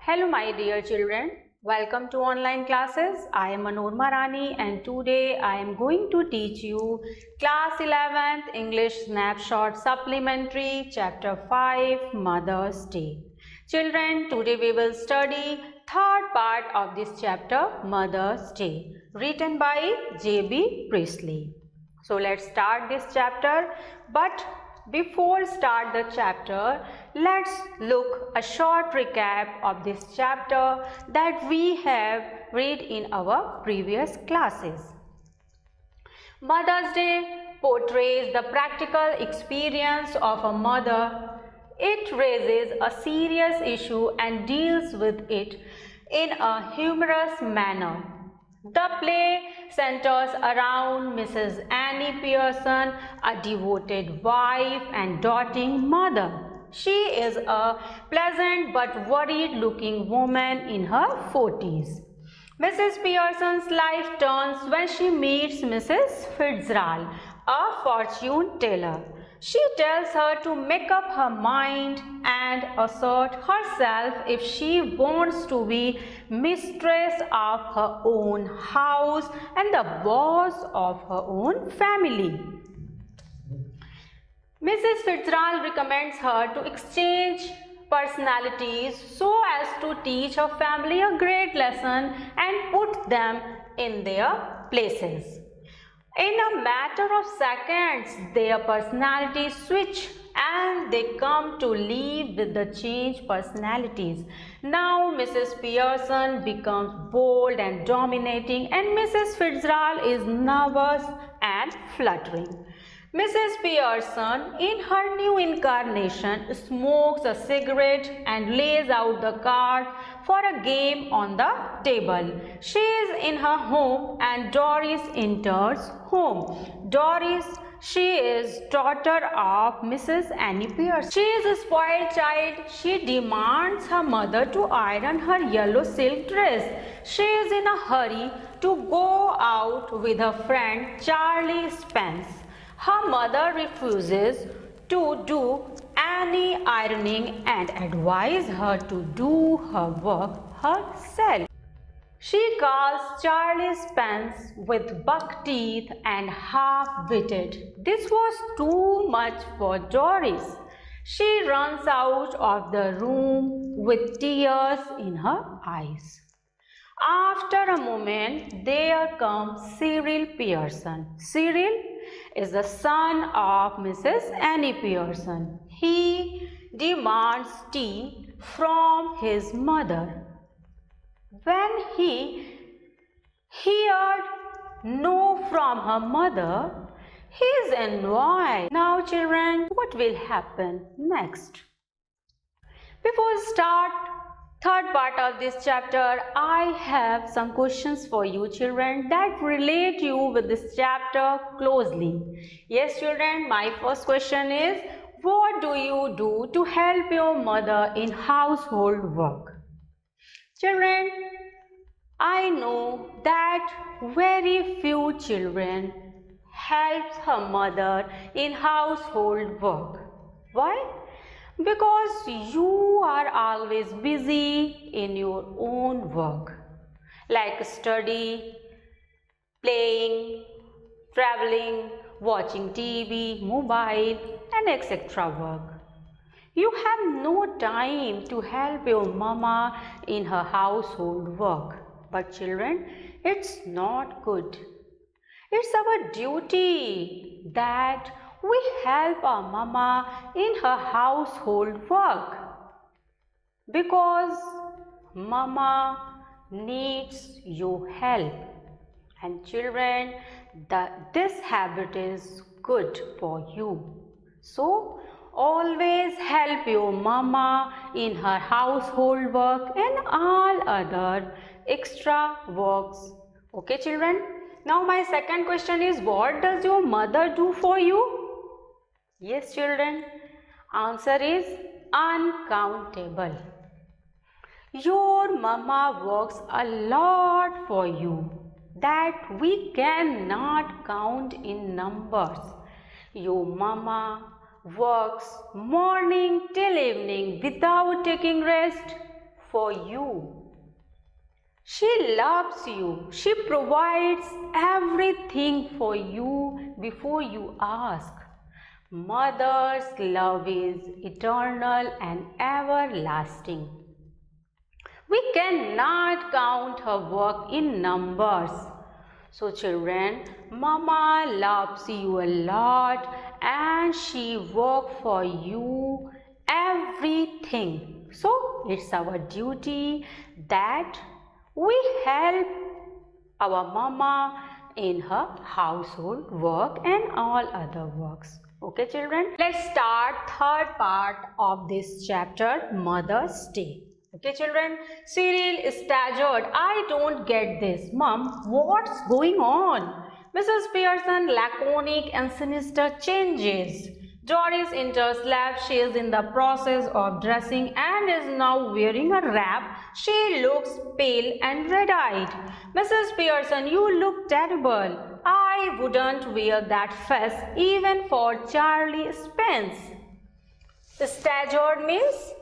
Hello my dear children, welcome to online classes. I am Manorma Rani and today I am going to teach you class 11th English snapshot supplementary chapter 5 Mother's Day. Children, today we will study third part of this chapter Mother's Day written by J.B. Priestley. So let's start this chapter, but before start the chapter, let's look a short recap of this chapter that we have read in our previous classes. Mother's Day portrays the practical experience of a mother. It raises a serious issue and deals with it in a humorous manner. The play centers around Mrs. Annie Pearson, a devoted wife and doting mother. She is a pleasant but worried-looking woman in her 40s. Mrs. Pearson's life turns when she meets Mrs. Fitzgerald, a fortune teller. She tells her to make up her mind and assert herself if she wants to be mistress of her own house and the boss of her own family. Mrs. Fitzgerald recommends her to exchange personalities so as to teach her family a great lesson and put them in their places. In a matter of seconds, their personalities switch and they come to live with the changed personalities. Now Mrs. Pearson becomes bold and dominating and Mrs. Fitzgerald is nervous and fluttering. Mrs. Pearson, in her new incarnation, smokes a cigarette and lays out the cards for a game on the table. She is in her home and Doris enters home. Doris, she is daughter of Mrs. Annie Pearson. She is a spoiled child. She demands her mother to iron her yellow silk dress. She is in a hurry to go out with her friend Charlie Spence. Her mother refuses to do any ironing and advises her to do her work herself. She calls Charlie Spence with buck teeth and half-witted. This was too much for Doris. She runs out of the room with tears in her eyes. After a moment, there comes Cyril Pearson. Cyril is the son of Mrs. Annie Pearson. He demands tea from his mother. When he heard no from her mother, he is annoyed. Now children, what will happen next? Before we start third part of this chapter, I have some questions for you children that relate you with this chapter closely. Yes children, my first question is, what do you do to help your mother in household work? Children, I know that very few children help her mother in household work. Why? Because you are always busy in your own work, like study, playing, traveling, watching TV, mobile, and etc. work. You have no time to help your mama in her household work. But children, it's not good. It's our duty that we help our mama in her household work because mama needs your help. And children, this habit is good for you. So always help your mama in her household work and all other extra works. Okay children? Now my second question is, what does your mother do for you? Yes children, answer is uncountable. Your mama works a lot for you that we cannot count in numbers. Your mama works morning till evening without taking rest for you. She loves you. She provides everything for you before you ask. Mother's love is eternal and everlasting. We cannot count her work in numbers. So children, Mama loves you a lot and she works for you everything. So it's our duty that we help our Mama in her household work and all other works. Okay children, let's start third part of this chapter, Mother's Day. Okay children, Cyril staggered. I don't get this. Mom, what's going on? Mrs. Pearson, laconic and sinister, changes. Doris enters lab. She is in the process of dressing and is now wearing a wrap. She looks pale and red-eyed. Mrs. Pearson, you look terrible. I wouldn't wear that fez even for Charlie Spence. Staggered means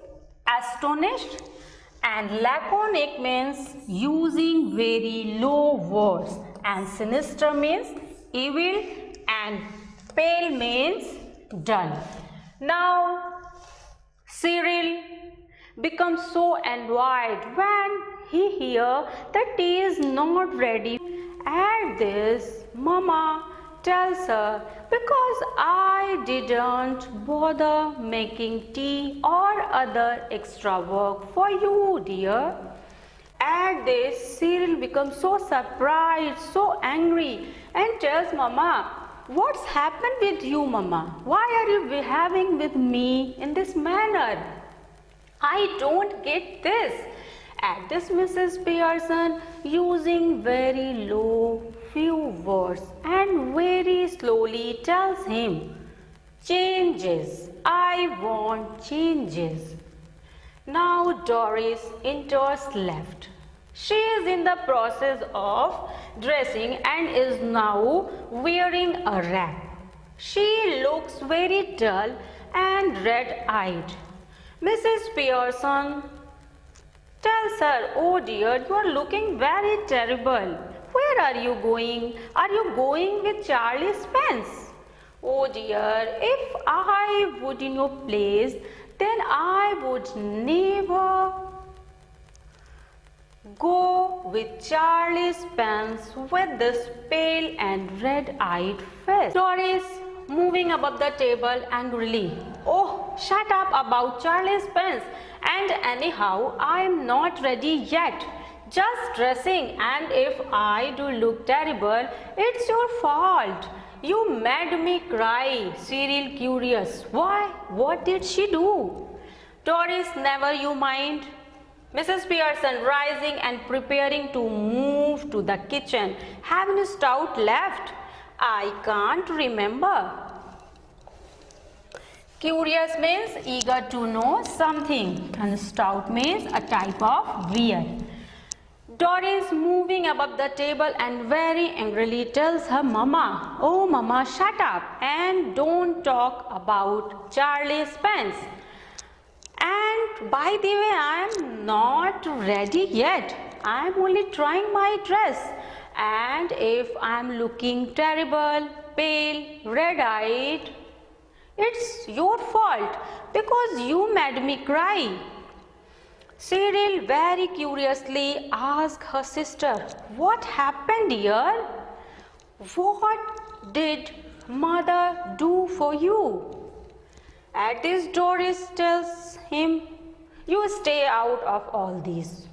astonished and laconic means using very low words, and sinister means evil, and pale means dull. Now Cyril becomes so annoyed when he hears that tea is not ready. At this, Mama tells her, because I didn't bother making tea or other extra work for you, dear. At this, Cyril becomes so surprised, so angry, and tells Mama, what's happened with you, Mama? Why are you behaving with me in this manner? I don't get this. At this, Mrs. Pearson, using very low few words and very slowly tells him, changes. I want changes. Now Doris enters left. She is in the process of dressing and is now wearing a wrap. She looks very dull and red-eyed. Mrs. Pearson tells her, oh dear, you are looking very terrible. Where are you going? Are you going with Charlie Spence? Oh dear, if I would in your place, then I would never go with Charlie Spence with this pale and red-eyed face. Doris, moving above the table angrily. Oh, shut up about Charlie Spence. And anyhow, I am not ready yet. Just dressing, and if I do look terrible, it's your fault. You made me cry. Cyril, curious. Why? What did she do? Doris, never you mind. Mrs. Pearson, rising and preparing to move to the kitchen. Having a stout left? I can't remember. Curious means eager to know something, and stout means a type of beer. Doris, moving above the table and very angrily, tells her Mama, oh Mama, shut up and don't talk about Charlie Spence. And by the way, I am not ready yet. I am only trying my dress. And if I am looking terrible, pale, red-eyed, it's your fault because you made me cry. Cyril very curiously asked her sister, what happened, dear? What did mother do for you? At this, Doris tells him, you stay out of all this.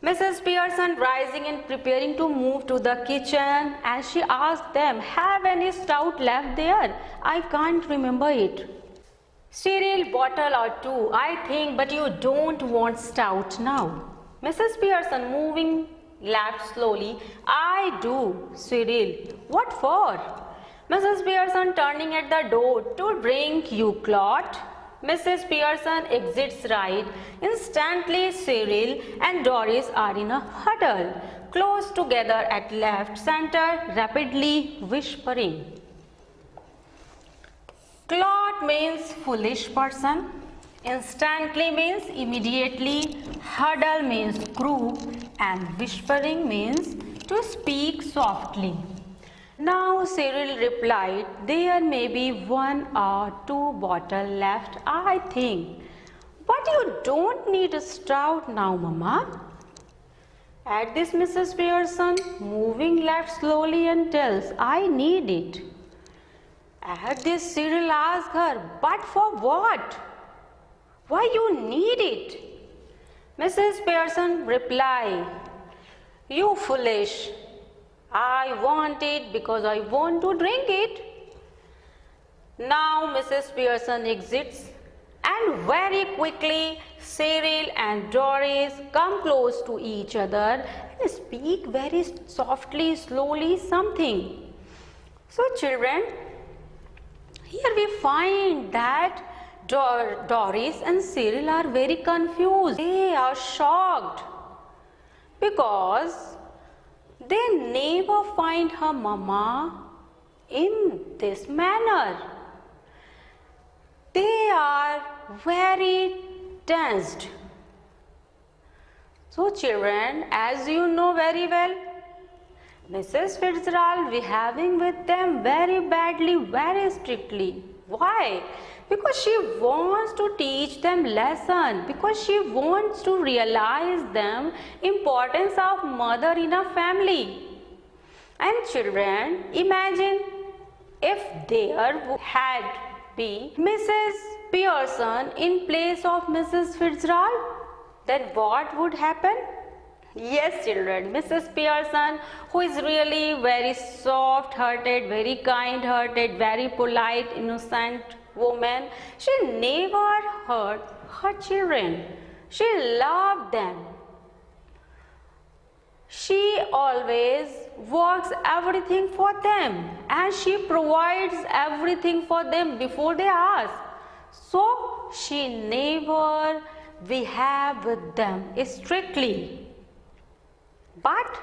Mrs. Pearson, rising and preparing to move to the kitchen, and she asked them, have any stout left there? I can't remember it. Cyril, bottle or two, I think, but you don't want stout now. Mrs. Pearson, moving left slowly, I do. Cyril, what for? Mrs. Pearson, turning at the door, to drink, you clot. Mrs. Pearson exits right. Instantly, Cyril and Doris are in a huddle, close together at left center, rapidly whispering. Clot means foolish person. Instantly means immediately, huddle means group, and whispering means to speak softly. Now Cyril replied, there may be 1 or 2 bottles left, I think. But you don't need a stout now, Mama. At this, Mrs. Pearson, moving left slowly and tells, I need it. At this, Cyril asks her, but for what? Why you need it? Mrs. Pearson replied, you foolish. I want it because I want to drink it. Now Mrs. Pearson exits and very quickly Cyril and Doris come close to each other and speak very softly, slowly something. So children, here we find that Doris and Cyril are very confused. They are shocked because they never find her mama in this manner. They are very tensed. So children, as you know very well, Mrs. Fitzgerald behaving with them very badly, very strictly. Why? Because she wants to teach them lesson, because she wants to realize them importance of mother in a family. And children, imagine if there had been Mrs. Pearson in place of Mrs. Fitzgerald, then what would happen? Yes children, Mrs. Pearson, who is really very soft-hearted, very kind-hearted, very polite, innocent woman, she never hurt her children. She loved them. She always works everything for them and she provides everything for them before they ask. So she never behaved with them strictly. But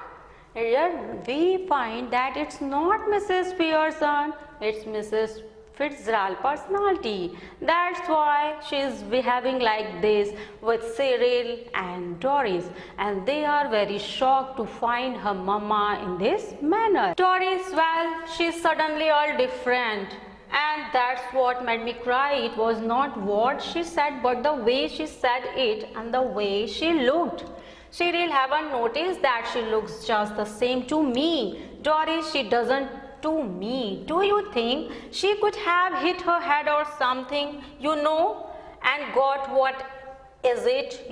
here we find that it's not Mrs. Pearson, it's Mrs. Fitzgerald personality. That's why she is behaving like this with Cyril and Doris, and they are very shocked to find her mama in this manner. Doris, well, she's suddenly all different, and that's what made me cry. It was not what she said, but the way she said it and the way she looked. Cyril haven't noticed that she looks just the same to me. Doris, she doesn't to me. Do you think she could have hit her head or something, and got what is it,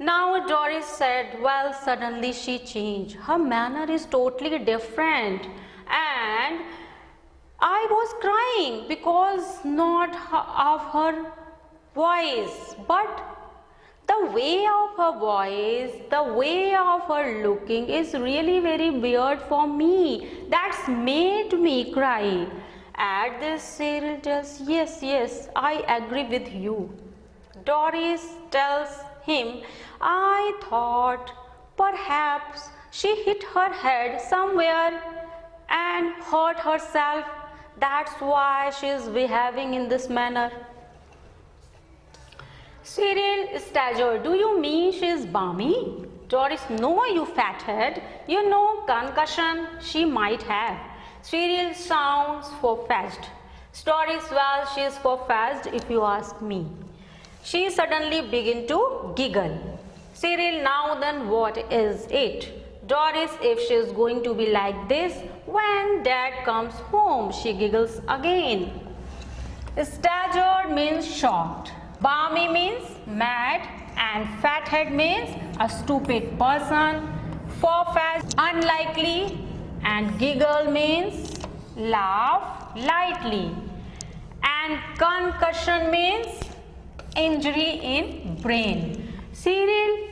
Now Doris said, well, suddenly she changed. Her manner is totally different. And I was crying because not of her voice, but the way of her voice, the way of her looking is really very weird for me. That's made me cry. At this, Cyril tells, yes, I agree with you. Doris tells him, I thought perhaps she hit her head somewhere and hurt herself. That's why she is behaving in this manner. Cyril staggered, do you mean she is balmy? Doris, no, you fathead. Concussion she might have. Cyril sounds fast. Doris, well, she is fast if you ask me. She suddenly began to giggle. Cyril, now then what is it? Doris, if she is going to be like this, when dad comes home, she giggles again. Staggered means shocked. Balmy means mad, and fathead means a stupid person. Fast, unlikely, and giggle means laugh lightly. And concussion means injury in brain. Cyril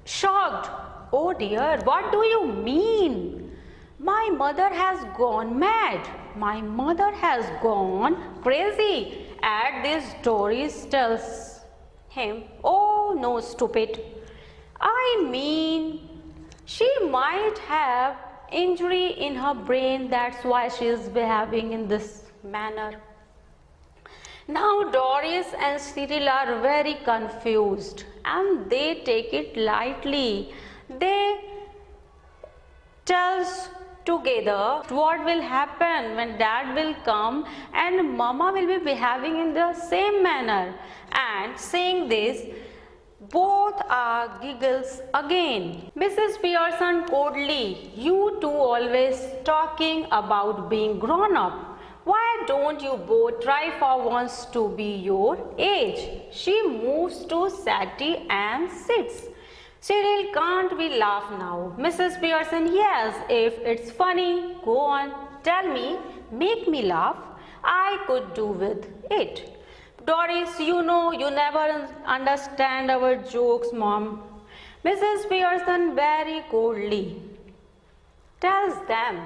shocked. Oh dear, what do you mean? My mother has gone mad. My mother has gone crazy. At this, Doris tells him, oh no, stupid. I mean, she might have injury in her brain. That's why she is behaving in this manner. Now Doris and Cyril are very confused and they take it lightly. They tells together what will happen when dad will come and mama will be behaving in the same manner, and saying this both are giggles again. Mrs. Pearson coldly, you two always talking about being grown up. Why don't you both try for once to be your age? She moves to Sati and sits. Cyril, can't we laugh now? Mrs. Pearson, yes, if it's funny, go on, tell me, make me laugh. I could do with it. Doris, you know you never understand our jokes, Mom. Mrs. Pearson very coldly tells them,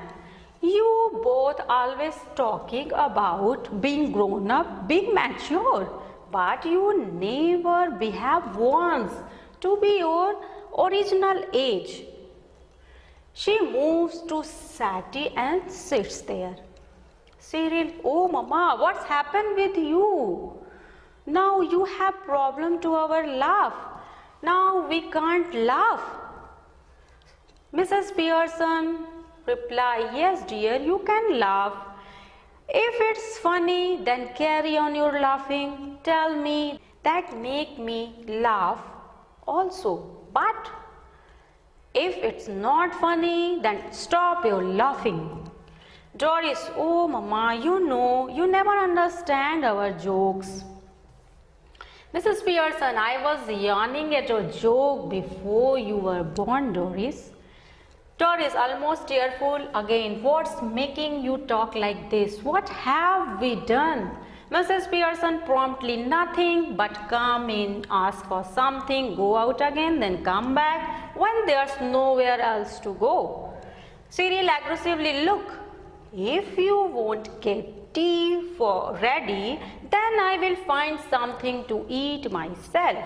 you both always talking about being grown up, being mature, but you never behave once to be your original age. She moves to Sati and sits there. Cyril, oh mama, what's happened with you? Now you have problem to our laugh. Now we can't laugh. Mrs. Pearson reply, yes dear, you can laugh. If it's funny, then carry on your laughing. Tell me that make me laugh also. But if it's not funny, then stop your laughing. Doris, oh mama, you know, you never understand our jokes. Mrs. Pearson, I was yawning at your joke before you were born, Doris. Doris, almost tearful again. What's making you talk like this? What have we done? Mrs. Pearson promptly, nothing but come in, ask for something, go out again, then come back when there's nowhere else to go. Cyril aggressively, look, if you won't get tea for ready, then I will find something to eat myself.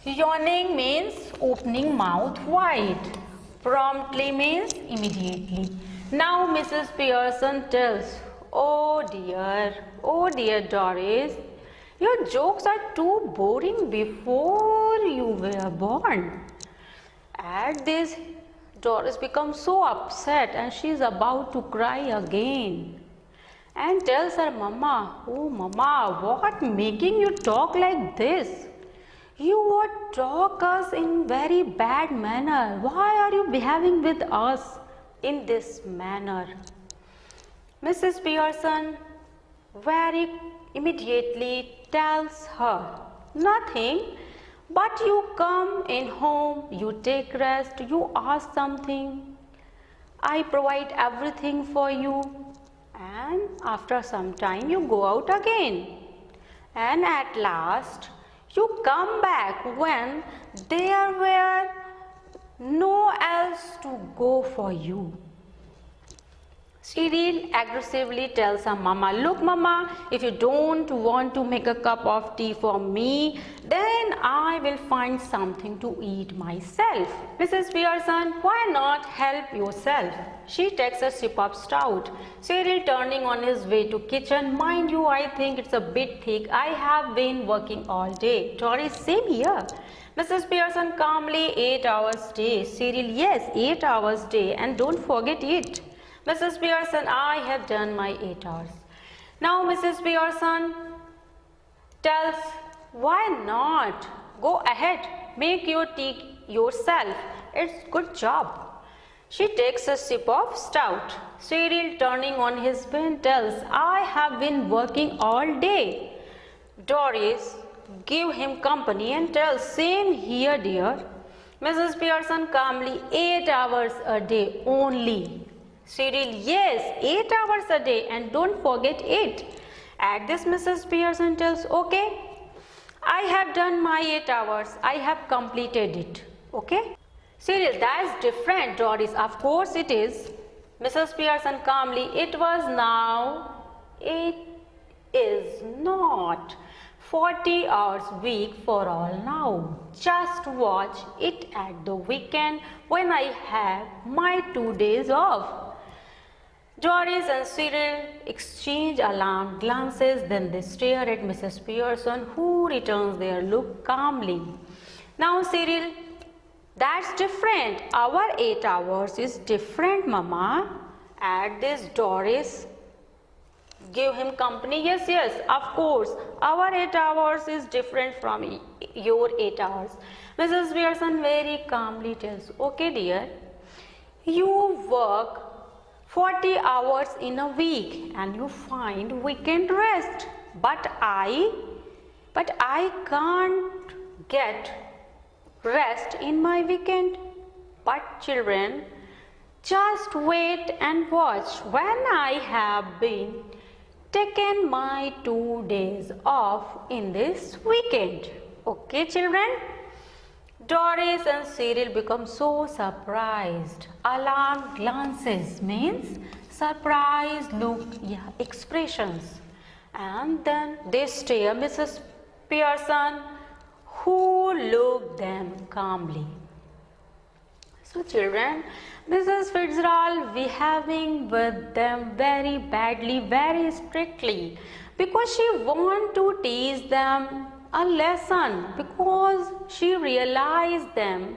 Yawning means opening mouth wide. Promptly means immediately. Now Mrs. Pearson tells, oh dear Doris, your jokes are too boring before you were born. At this, Doris becomes so upset and she is about to cry again and tells her mama, oh mama, what making you talk like this? You would talk us in very bad manner. Why are you behaving with us in this manner? Mrs. Pearson very immediately tells her, nothing, but you come in home, you take rest, you ask something, I provide everything for you, and after some time you go out again, and at last you come back when there were no else to go for you. Cyril aggressively tells her mama, look mama, if you don't want to make a cup of tea for me, then I will find something to eat myself. Mrs. Pearson, why not help yourself? She takes a sip of stout. Cyril turning on his way to kitchen, mind you, I think it's a bit thick. I have been working all day. Doris, same here. Mrs. Pearson calmly, 8 hours day. Cyril, yes, 8 hours day, and don't forget it. Mrs. Pearson, I have done my 8 hours. Now Mrs. Pearson tells, why not? Go ahead, make your tea yourself. It's good job. She takes a sip of stout. Cyril turning on his pen tells, I have been working all day. Doris give him company and tells, same here dear. Mrs. Pearson calmly, 8 hours a day only. Cyril, yes, 8 hours a day and don't forget it. At this Mrs. Pearson tells, okay, I have done my 8 hours. I have completed it. Okay. Cyril, that's different, Doris. Of course it is. Mrs. Pearson calmly, it was now. It is not. 40 hours week for all now. Just watch it at the weekend when I have my 2 days off. Doris and Cyril exchange alarmed glances, then they stare at Mrs. Pearson, who returns their look calmly. Now, Cyril, that's different. Our 8 hours is different, Mama. At this, Doris give him company. Yes, yes, of course. Our 8 hours is different from your 8 hours. Mrs. Pearson very calmly tells, okay, dear, you work 40 hours in a week and you find weekend rest, but I can't get rest in my weekend. But children, just wait and watch. When I have been taken my 2 days off in this weekend. Okay, children? Doris and Cyril become so surprised. Alarmed glances means surprised look, expressions. And then they stare Mrs. Pearson, who looked them calmly. So children, Mrs. Fitzgerald behaving with them very badly, very strictly, because she want to teach them a lesson, because she realized them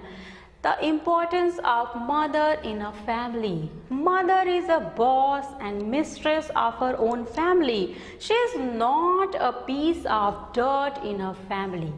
the importance of mother in a family. Mother is a boss and mistress of her own family. She is not a piece of dirt in her family.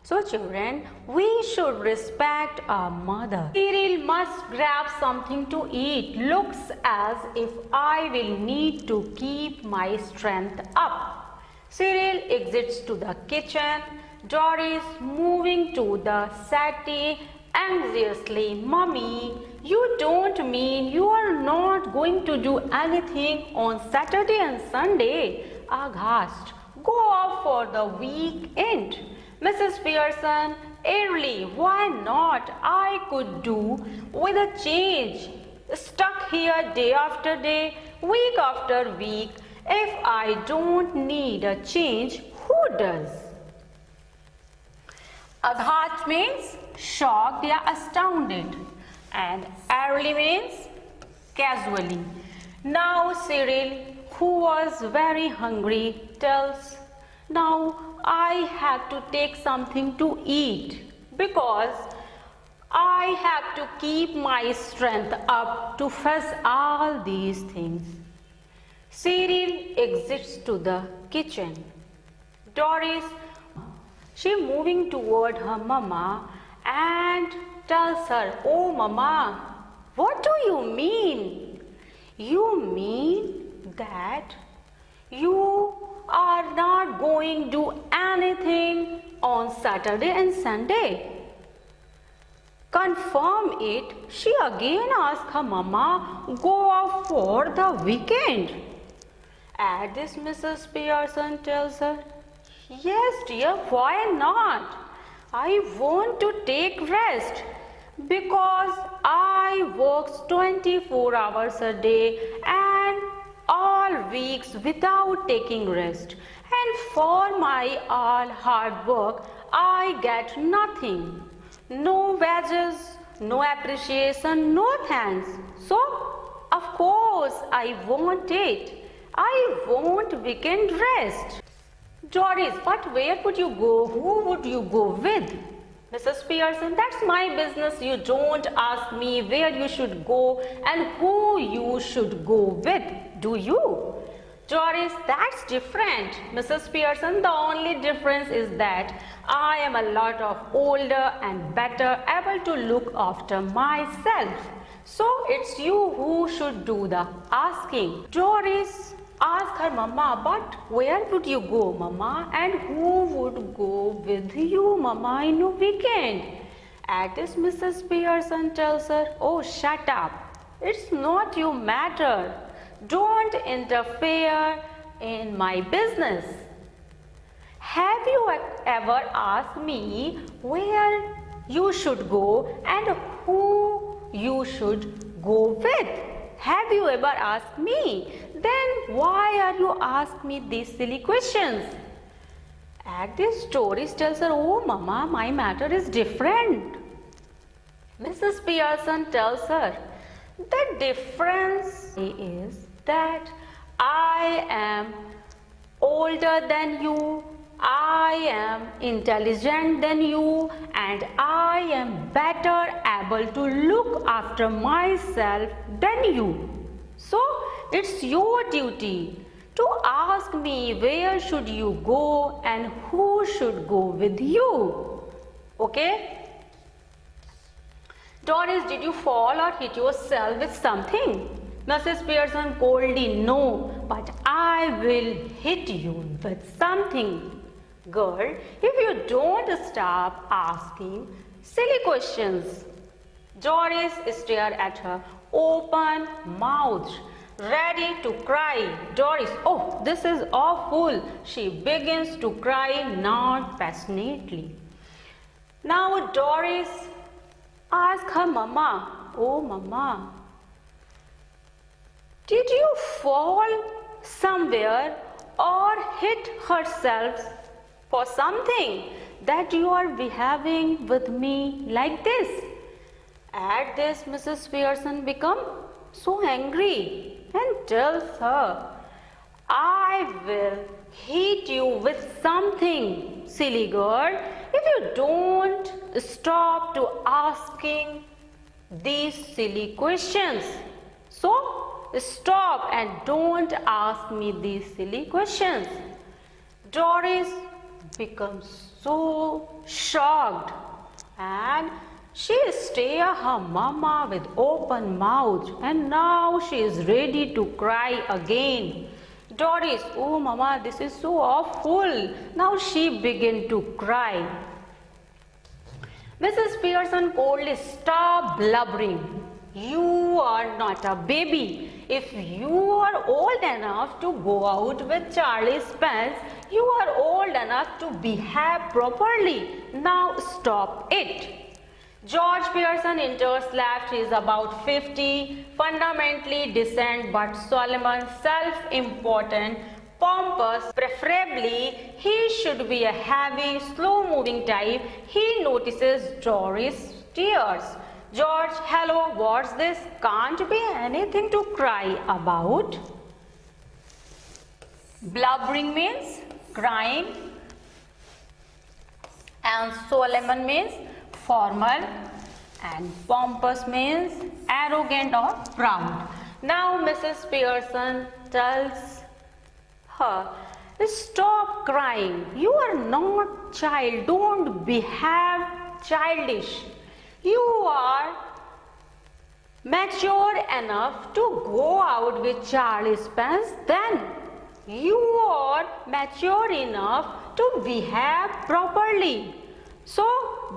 So children, we should respect our mother. Cyril must grab something to eat. Looks as if I will need to keep my strength up. Cyril exits to the kitchen. Doris moving to the settee anxiously. Mummy, you don't mean you are not going to do anything on Saturday and Sunday? Aghast. Go off for the weekend. Mrs. Pearson, early, why not? I could do with a change. Stuck here day after day, week after week. If I don't need a change, who does? Aghast means shocked or astounded, and early means casually. Now Cyril, who was very hungry, tells, now I have to take something to eat because I have to keep my strength up to face all these things. Cyril exits to the kitchen. Doris, she moving toward her mama and tells her, oh mama, what do you mean? You mean that you are not going to do anything on Saturday and Sunday? Confirm it. She again asked her mama, go off for the weekend. At this, Mrs. Pearson tells her, yes dear, why not? I want to take rest because I work 24 hours a day and all weeks without taking rest, and for my all hard work I get nothing. No wages, no appreciation, no thanks. So of course I want it. I want weekend rest. Doris, but where would you go? Who would you go with? Mrs. Pearson, that's my business. You don't ask me where you should go and who you should go with, do you? Doris, that's different. Mrs. Pearson, the only difference is that I am a lot of older and better able to look after myself. So it's you who should do the asking. Doris asked her mama, but where would you go, mama? And who would go with you, mama, in a weekend? At this, Mrs. Pearson tells her, oh, shut up. It's not your matter. Don't interfere in my business. Have you ever asked me where you should go and who you should go with? Have you ever asked me? Then why are you asking me these silly questions? At this, Doris tells her, oh mama, my matter is different. Mrs. Pearson tells her, The difference is that I am older than you, I am intelligent than you, and I am better able to look after myself than you. So it's your duty to ask me where should you go and who should go with you. Okay? Doris, did you fall or hit yourself with something? Mrs. Pearson coldly, no, but I will hit you with something. Girl, if you don't stop asking silly questions. Doris stared at her open mouth, ready to cry. Doris, oh, this is awful. She begins to cry, not passionately. Now Doris asked her mama, oh mama, did you fall somewhere or hit herself for something that you are behaving with me like this? At this, Mrs. Pearson became so angry and tells her, I will hit you with something, silly girl, if you don't stop to asking these silly questions. So, stop and don't ask me these silly questions. Doris becomes so shocked and she stared her mama with open mouth, and now she is ready to cry again. Doris, oh mama, this is so awful. Now she began to cry. Mrs. Pearson coldly, stop blubbering. You are not a baby. If you are old enough to go out with Charlie Spence, you are old enough to behave properly. Now stop it. George Pearson enters left. He is about 50, fundamentally decent but Solomon, self-important, pompous. Preferably, he should be a heavy, slow-moving type. He notices Doris' tears. George, hello, what's this? Can't be anything to cry about. Blubbering means crying, and Solomon means formal, and pompous means arrogant or proud. Now Mrs. Pearson tells her, stop crying. You are not child. Don't behave childish. You are mature enough to go out with Charlie Spence. Then you are mature enough to behave properly. So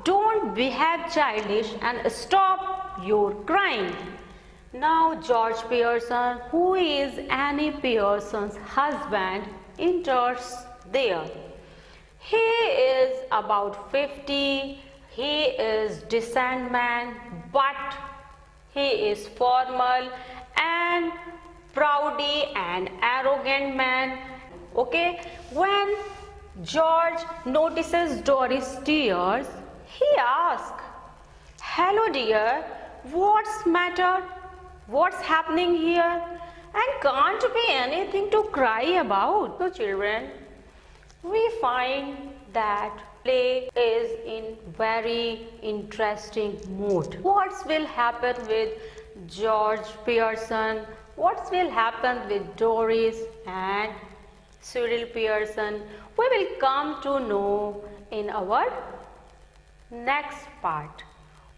don't behave childish and stop your crying. Now George Pearson, who is Annie Pearson's husband, enters there. He is about 50. He is decent man, but he is formal and proudy and arrogant man. Okay, when George notices Doris' tears, he asks, hello dear, what's matter? What's happening here? And can't be anything to cry about. So children, we find that play is in very interesting mood. What will happen with George Pearson? What will happen with Doris and Cyril Pearson? We will come to know in our next part.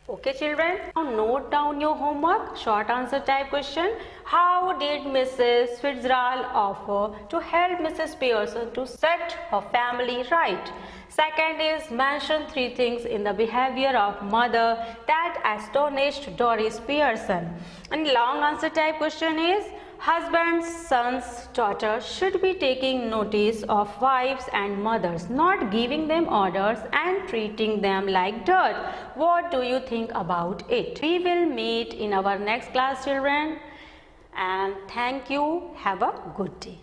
Okay children, now note down your homework. Short answer type question. How did Mrs. Fitzgerald offer to help Mrs. Pearson to set her family right? Second is mention 3 things in the behavior of mother that astonished Doris Pearson. And long answer type question is husbands, sons, daughters should be taking notice of wives and mothers, not giving them orders and treating them like dirt. What do you think about it? We will meet in our next class children, and thank you. Have a good day.